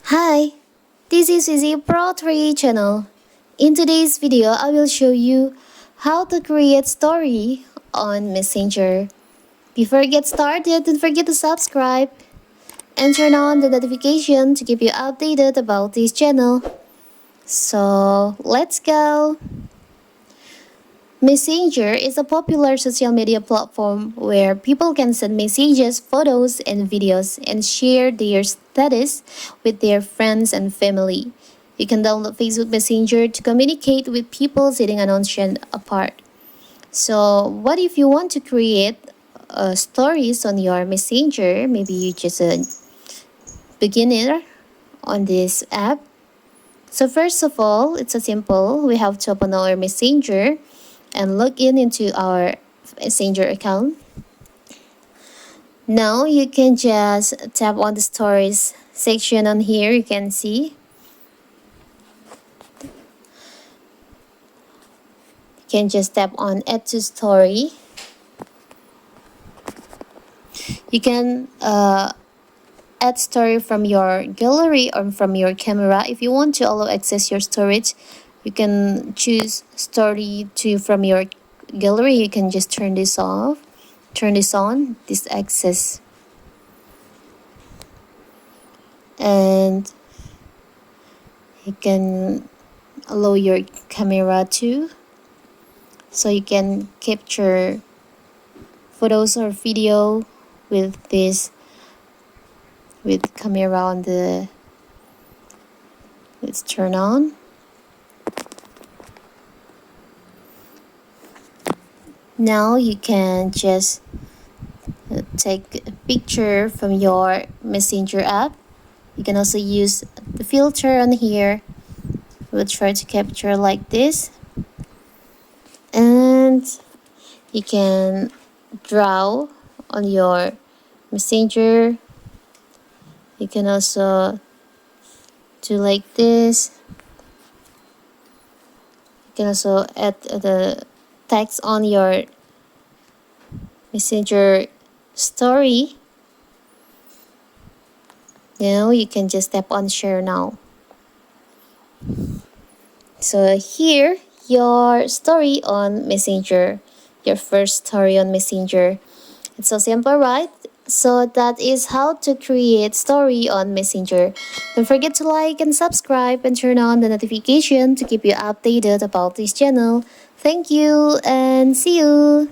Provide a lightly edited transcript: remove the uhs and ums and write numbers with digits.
Hi, this is Easy Pro 3 channel. In today's video, I will show you how to create story on Messenger. Before we get started, don't forget to subscribe and turn on the notification to keep you updated about this channel. So, let's go! Messenger is a popular social media platform where people can send messages, photos, and videos and share their status with their friends and family. You can download Facebook Messenger to communicate with people sitting an ocean apart. So, what if you want to create stories on your Messenger? Maybe you just a beginner on this app. So, first of all, it's a simple. We have to open our Messenger and log in into our Messenger account. Now you can just tap on the stories section on here. You can see you can just tap on add to story. You can add story from your gallery or from your camera. If you want to allow access your storage, you can choose story to from your gallery. You can just turn this off, turn this on, this access. And you can allow your camera too, so you can capture photos or video with this with camera on the. Let's turn on. Now you can just take a picture from your Messenger app. You can also use the filter on here. We'll try to capture like this. And you can draw on your Messenger. You can also do like this. You can also add the text on your Messenger story. Now you can just tap on share now. So here your story on Messenger, your first story on Messenger. It's so simple, right? So that is how to create story on Messenger. Don't forget to like and subscribe and turn on the notification to keep you updated about this channel. Thank you and see you!